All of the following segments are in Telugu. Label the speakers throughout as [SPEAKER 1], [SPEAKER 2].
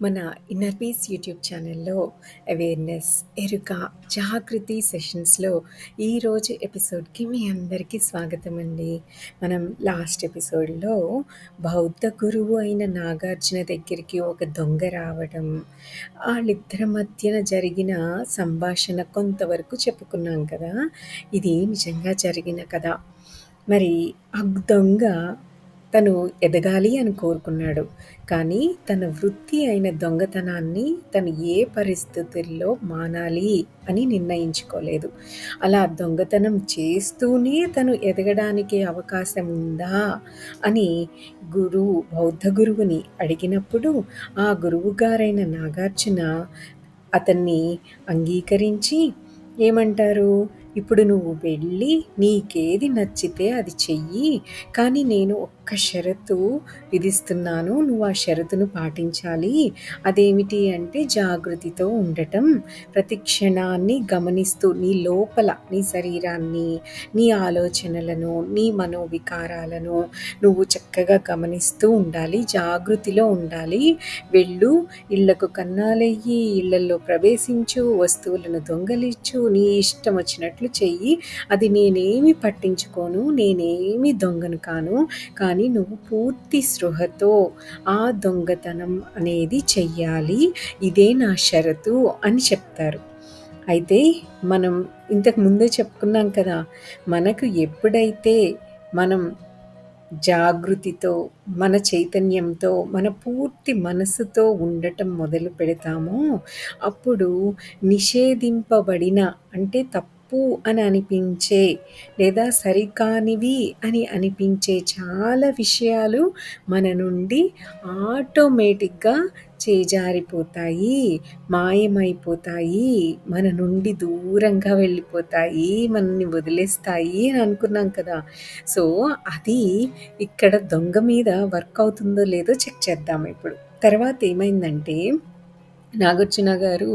[SPEAKER 1] మన ఇన్నర్ పీస్ యూట్యూబ్ ఛానల్లో అవేర్నెస్, ఎరుక, జాగృతి సెషన్స్లో ఈరోజు ఎపిసోడ్కి మీ అందరికీ స్వాగతం అండి. మనం లాస్ట్ ఎపిసోడ్లో బౌద్ధ గురువు అయిన నాగార్జున దగ్గరికి ఒక దొంగ రావడం, వాళ్ళిద్దరి మధ్యన జరిగిన సంభాషణ కొంతవరకు చెప్పుకున్నాం కదా. ఇది నిజంగా జరిగిన కథ. మరి ఆ దొంగ తను ఎదగాలి అని కోరుకున్నాడు. కానీ తన వృత్తి అయిన దొంగతనాన్ని తను ఏ పరిస్థితుల్లో మానాలి అని నిర్ణయించుకోలేదు. అలా దొంగతనం చేస్తూనే తను ఎదగడానికి అవకాశం ఉందా అని బౌద్ధ గురువుని అడిగినప్పుడు ఆ గురువుగారైన నాగార్జున అతన్ని అంగీకరించి ఏమంటారు, ఇప్పుడు నువ్వు వెళ్ళి నీకేది నచ్చితే అది చెయ్యి, కానీ నేను ఒక్క షరతు విధిస్తున్నాను, నువ్వు ఆ షరతును పాటించాలి. అదేమిటి అంటే జాగృతితో ఉండటం, ప్రతి క్షణాన్ని గమనిస్తూ నీ లోపల నీ శరీరాన్ని, నీ ఆలోచనలను, నీ మనోవికారాలను నువ్వు చక్కగా గమనిస్తూ ఉండాలి, జాగృతిలో ఉండాలి. వెళ్ళు, ఇళ్లకు కన్నాలెయ్యి, ఇళ్లలో ప్రవేశించు, వస్తువులను దొంగలించు, నీ ఇష్టం వచ్చినట్లు చెయ్యి, అది నేనేమి పట్టించుకోను, నేనేమి దొంగను కాను, కానీ నువ్వు పూర్తి స్పృహతో ఆ దొంగతనం అనేది చెయ్యాలి, ఇదే నా షరతు అని చెప్తారు. అయితే మనం ఇంతకు ముందే చెప్పుకున్నాం కదా, మనకు ఎప్పుడైతే మనం జాగృతితో, మన చైతన్యంతో, మన పూర్తి మనసుతో ఉండటం మొదలు పెడతామో అప్పుడు నిషేధింపబడిన, అంటే తప్పు అని అనిపించే లేదా సరికానివి అని అనిపించే చాలా విషయాలు మన నుండి ఆటోమేటిక్గా చేజారిపోతాయి, మాయమైపోతాయి, మన నుండి దూరంగా వెళ్ళిపోతాయి, మనల్ని వదిలేస్తాయి అని అనుకున్నాం కదా. సో అది ఇక్కడ దొంగ మీద వర్క్ అవుతుందో లేదో చెక్ చేద్దాం ఇప్పుడు. తర్వాత ఏమైందంటే నాగార్జున గారు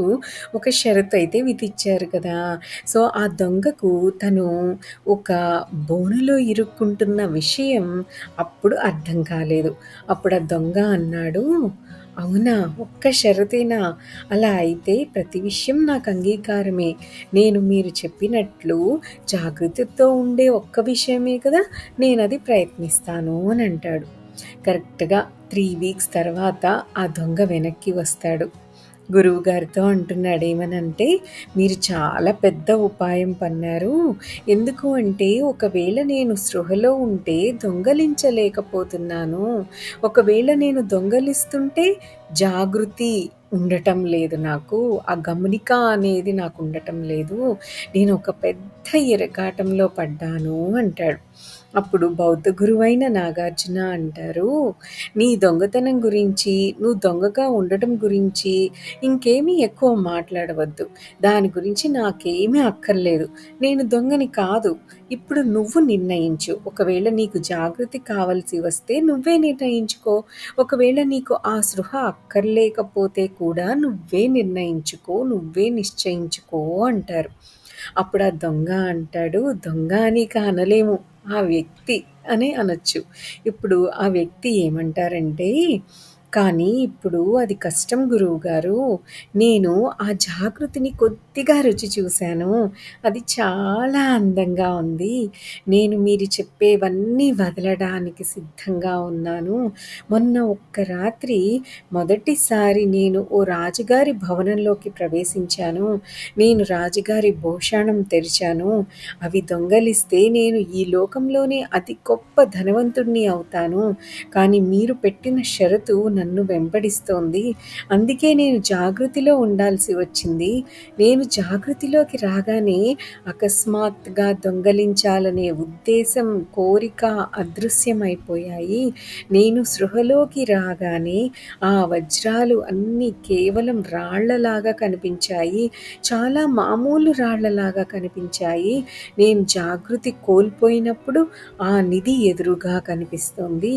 [SPEAKER 1] ఒక షరతు అయితే విధించారు కదా. సో ఆ దొంగకు తను ఒక బోనులో ఇరుక్కుంటున్న విషయం అప్పుడు అర్థం కాలేదు. అప్పుడు ఆ దొంగ అన్నాడు, అవునా, ఒక్క షరతేనా? అలా అయితే ప్రతి విషయం నాకు అంగీకారమే. నేను మీరు చెప్పినట్లు జాగృతితో ఉండే ఒక్క విషయమే కదా, నేను అది ప్రయత్నిస్తాను అని అంటాడు. కరెక్ట్గా 3 వీక్స్ తర్వాత ఆ దొంగ వెనక్కి వస్తాడు. గురువుగారితో అంటున్నాడు ఏమనంటే, మీరు చాలా పెద్ద ఉపాయం పన్నారు. ఎందుకు అంటే ఒకవేళ నేను స్పృహలో ఉంటే దొంగలించలేకపోతున్నాను, ఒకవేళ నేను దొంగలిస్తుంటే జాగృతి ఉండటం లేదు, నాకు ఆ గమనిక అనేది నాకు ఉండటం లేదు, నేను ఒక పెద్ద ఇరకాటంలో పడ్డాను అంటాడు. అప్పుడు బౌద్ధ గురువైన నాగార్జున అంటారు, నీ దొంగతనం గురించి, నువ్వు దొంగగా ఉండటం గురించి ఇంకేమీ ఎక్కువ మాట్లాడవద్దు, దాని గురించి నాకేమీ అక్కర్లేదు, నేను దొంగని కాదు. ఇప్పుడు నువ్వు నిర్ణయించు, ఒకవేళ నీకు జాగృతి కావాల్సి వస్తే నువ్వే నిర్ణయించుకో, ఒకవేళ నీకు ఆ స్పృహ అక్కర్లేకపోతే కూడా నువ్వే నిర్ణయించుకో, నువ్వే నిశ్చయించుకో అంటారు. అప్పుడు ఆ దొంగ అంటాడు, దొంగ అని అనలేము, ఆ వ్యక్తి అనే అనొచ్చు. ఇప్పుడు ఆ వ్యక్తి ఏమంటారంటే, కానీ ఇప్పుడు అది కష్టం గురువుగారు, నేను ఆ జాగృతిని కొద్దిగా రుచి చూశాను, అది చాలా అందంగా ఉంది, నేను మీరు చెప్పేవన్నీ వదలడానికి సిద్ధంగా ఉన్నాను. మొన్న ఒక్క రాత్రి మొదటిసారి నేను ఓ రాజుగారి భవనంలోకి ప్రవేశించాను, నేను రాజుగారి భూషణం తెరిచాను, అవి దొంగలిస్తే నేను ఈ లోకంలోనే అతి గొప్ప ధనవంతుడిని అవుతాను, కానీ మీరు పెట్టిన షరతు నన్ను వెంబడిస్తోంది, అందుకే నేను జాగృతిలో ఉండాల్సి వచ్చింది. నేను జాగృతిలోకి రాగానే అకస్మాత్తుగా దొంగలించాలనే ఉద్దేశం, కోరిక అదృశ్యమైపోయాయి. నేను సృహలోకి రాగానే ఆ వజ్రాలు అన్నీ కేవలం రాళ్లలాగా కనిపించాయి, చాలా మామూలు రాళ్లలాగా కనిపించాయి. నేను జాగృతి కోల్పోయినప్పుడు ఆ నిధి ఎదురుగా కనిపిస్తోంది.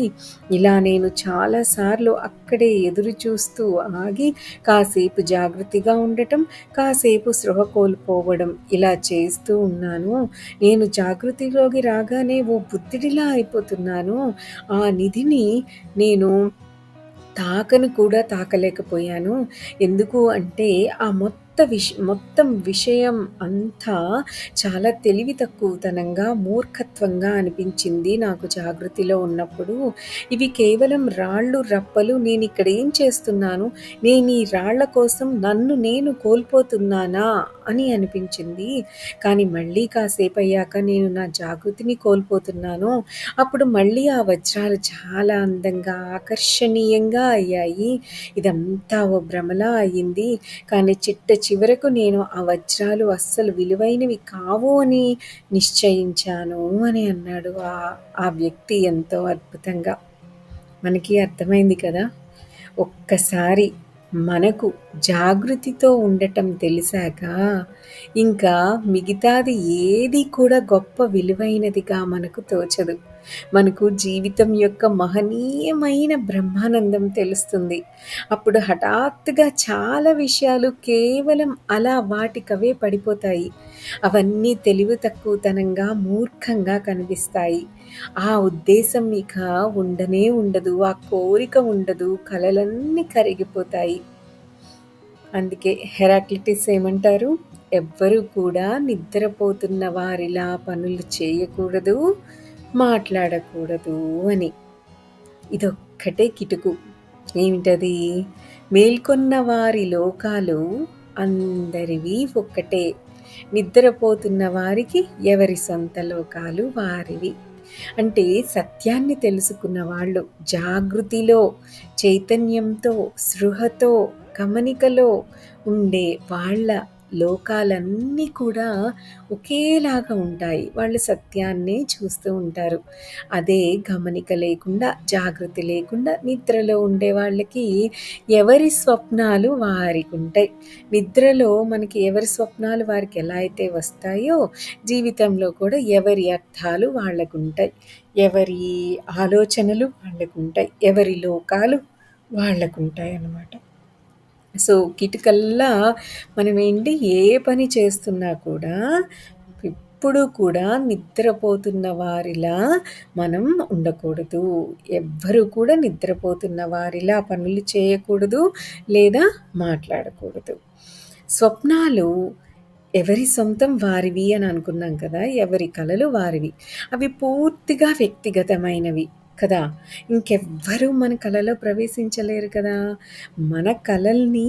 [SPEAKER 1] ఇలా నేను చాలాసార్లు అక్కడే ఎదురు చూస్తూ ఆగి కాసేపు జాగృతిగా ఉండటం, కాసేపు స్పృహ కోల్పోవడం, ఇలా చేస్తూ ఉన్నాను. నేను జాగృతిలోకి రాగానే ఓ బుద్ధుడిలా అయిపోతున్నాను. ఆ నిధిని నేను తాకను కూడా తాకలేకపోయాను. ఎందుకు అంటే ఆ మొత్తం విషయం అంతా చాలా తెలివి తక్కువతనంగా, మూర్ఖత్వంగా అనిపించింది నాకు జాగృతిలో ఉన్నప్పుడు. ఇవి కేవలం రాళ్ళు, రప్పలు. నేనిక్కడ ఏం చేస్తున్నాను? నేను ఈ రాళ్ళ కోసం నన్ను నేను కోల్పోతున్నానా అని అనిపించింది. కానీ మళ్ళీ కాసేపయ్యాక నేను నా జాగృతిని కోల్పోతున్నాను. అప్పుడు మళ్ళీ ఆ వజ్రాలు చాలా అందంగా, ఆకర్షణీయంగా అయ్యాయి. ఇదంతా ఓ భ్రమలా అయింది. కానీ చివరకు నేను ఆ వజ్రాలు అస్సలు విలువైనవి కావు అని నిశ్చయించాను అని అన్నాడు ఆ వ్యక్తి ఎంతో అద్భుతంగా. మనకి అర్థమైంది కదా! ఒక్కసారి మనకు జాగృతితో ఉండటం తెలిసాక ఇంకా మిగతాది ఏది కూడా గొప్ప విలువైనదిగా మనకు తోచదు. మనకు జీవితం యొక్క మహనీయమైన బ్రహ్మానందం తెలుస్తుంది. అప్పుడు హఠాత్తుగా చాలా విషయాలు కేవలం అలా వాటికవే పడిపోతాయి. అవన్నీ తెలివి తక్కువతనంగా, మూర్ఖంగా కనిపిస్తాయి. ఆ ఉద్దేశం ఇక ఉండనే ఉండదు. ఆ కోరిక ఉండదు. కలలన్నీ కరిగిపోతాయి. అందుకే హెరాక్లిటస్ ఏమంటారు? ఎవ్వరూ కూడా నిద్రపోతున్న వారిలా పనులు చేయకూడదు, మాట్లాడకూడదు అని. ఇదొక్కటే కిటుకు. ఏమిటది? మేల్కొన్న వారి లోకాలు అందరివి ఒక్కటే. నిద్రపోతున్న వారికి ఎవరి సొంత లోకాలు వారివి. అంటే సత్యాన్ని తెలుసుకున్న వాళ్ళు జాగృతిలో, చైతన్యంతో, స్పృహతో, గమనికలో ఉండే వాళ్ళ లోకాలన్నీ కూడా ఒకేలాగా ఉంటాయి. వాళ్ళు సత్యాన్నే చూస్తూ ఉంటారు. అదే గమనిక లేకుండా, జాగృతి లేకుండా నిద్రలో ఉండే వాళ్ళకి ఎవరి స్వప్నాలు వారికి ఉంటాయి. నిద్రలో మనకి ఎవరి స్వప్నాలు వారికి ఎలా అయితే వస్తాయో, జీవితంలో కూడా ఎవరి అర్థాలు వాళ్ళకుంటాయి. ఎవరి ఆలోచనలు వాళ్ళకుంటాయి. ఎవరి లోకాలు వాళ్ళకుంటాయి అన్నమాట. సో కిటికల్లా మనమేంటి ఏ పని చేస్తున్నా కూడా ఎప్పుడు కూడా నిద్రపోతున్న వారిలా మనం ఉండకూడదు. ఎవ్వరూ కూడా నిద్రపోతున్న వారిలా పనులు చేయకూడదు లేదా మాట్లాడకూడదు. స్వప్నాలు ఎవరి సొంతం వారివి అని అనుకున్నాం కదా! ఎవరి కలలు వారివి. అవి పూర్తిగా వ్యక్తిగతమైనవి కదా! ఇంకెవ్వరూ మన కలలో ప్రవేశించలేరు కదా! మన కలల్ని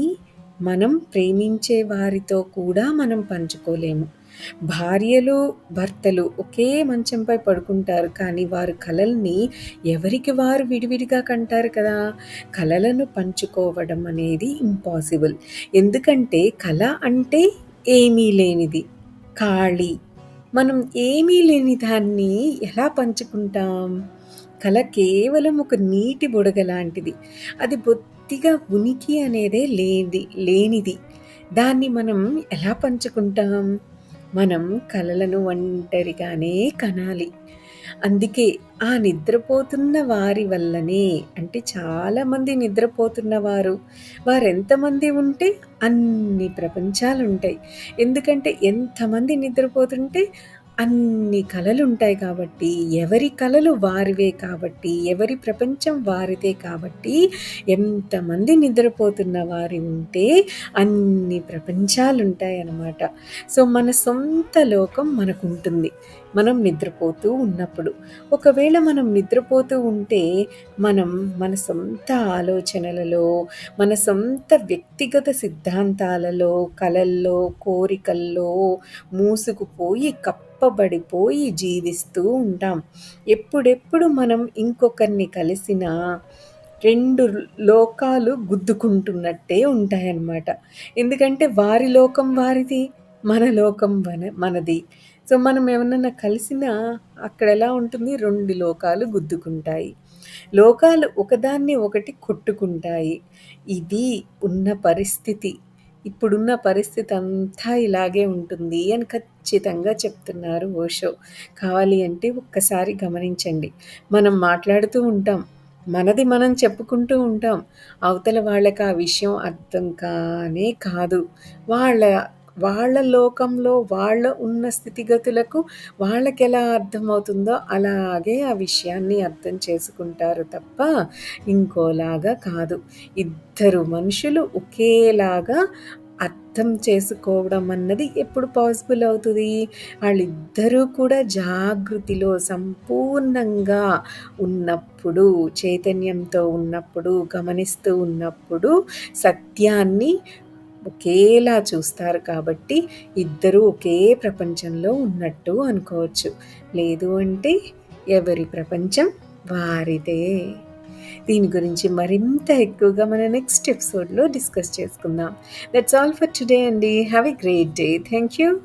[SPEAKER 1] మనం ప్రేమించే వారితో కూడా మనం పంచుకోలేము. భార్యలు, భర్తలు ఒకే మంచంపై పడుకుంటారు. కానీ వారు కలల్ని ఎవరికి వారు విడివిడిగా కంటారు కదా! కలలను పంచుకోవడం అనేది ఇంపాసిబుల్. ఎందుకంటే కల అంటే ఏమీ లేనిది, ఖాళీ. మనం ఏమీ లేని దాన్ని ఎలా పంచుకుంటాం? కల కేవలం ఒక నీటి బుడగ లాంటిది. అది బొత్తిగా ఉనికి అనేదే లేనిది. దాన్ని మనం ఎలా పంచుకుంటాం? మనం కలలను ఒంటరిగానే కనాలి. అందుకే ఆ నిద్రపోతున్న వారి వల్లనే, అంటే చాలామంది నిద్రపోతున్నవారు, వారెంతమంది ఉంటే అన్ని ప్రపంచాలుంటాయి. ఎందుకంటే ఎంతమంది నిద్రపోతుంటే అన్ని కలలుంటాయి కాబట్టి, ఎవరి కలలు వారివే కాబట్టి, ఎవరి ప్రపంచం వారిదే కాబట్టి, ఎంతమంది నిద్రపోతున్న వారి ఉంటే అన్ని ప్రపంచాలుంటాయన్నమాట. సో మన సొంత లోకం మనకుంటుంది మనం నిద్రపోతూ ఉన్నప్పుడు. ఒకవేళ మనం నిద్రపోతూ ఉంటే మనం మన సొంత ఆలోచనలలో, మన సొంత వ్యక్తిగత సిద్ధాంతాలలో, కలల్లో, కోరికల్లో మూసుకుపోయి కప్పబడిపోయి జీవిస్తూ ఉంటాం. ఎప్పుడెప్పుడు మనం ఇంకొకరిని కలిసినా 2 లోకాలు గుద్దుకుంటున్నట్టే ఉంటాయన్నమాట. ఎందుకంటే వారి లోకం వారిది, మన లోకం మనది. సో మనం ఎవరినన్నా కలిసినా అక్కడ ఎలా ఉంటుంది? 2 లోకాలు గుద్దుకుంటాయి. లోకాలు ఒకదాన్ని ఒకటి కొట్టుకుంటాయి. ఇది ఉన్న పరిస్థితి. ఇప్పుడున్న పరిస్థితి అంతా ఇలాగే ఉంటుంది అని ఖచ్చితంగా చెప్తున్నారు ఓషో. కావాలి అంటే ఒక్కసారి గమనించండి. మనం మాట్లాడుతూ ఉంటాం. మనది మనం చెప్పుకుంటూ ఉంటాం. అవతల వాళ్ళకి ఆ విషయం అర్థం కానే కాదు. వాళ్ళ లోకంలో వాళ్ళ ఉన్న స్థితిగతులకు వాళ్ళకెలా అర్థమవుతుందో అలాగే ఆ విషయాన్ని అర్థం చేసుకుంటారు తప్ప ఇంకోలాగా కాదు. ఇద్దరు మనుషులు ఒకేలాగా అర్థం చేసుకోవడం అన్నది ఎప్పుడు పాసిబుల్ అవుతుంది? వాళ్ళిద్దరూ కూడా జాగృతిలో సంపూర్ణంగా ఉన్నప్పుడు, చైతన్యంతో ఉన్నప్పుడు, గమనిస్తూ ఉన్నప్పుడు సత్యాన్ని ఒకేలా చూస్తారు కాబట్టి ఇద్దరూ ఒకే ప్రపంచంలో ఉన్నట్టు అనుకోవచ్చు. లేదు అంటే ఎవరి ప్రపంచం వారిదే. దీని గురించి మరింత ఎక్కువగా మన నెక్స్ట్ ఎపిసోడ్లో డిస్కస్ చేసుకుందాం. దట్స్ ఆల్ ఫర్ టుడే అండి. Have a great day. Thank you.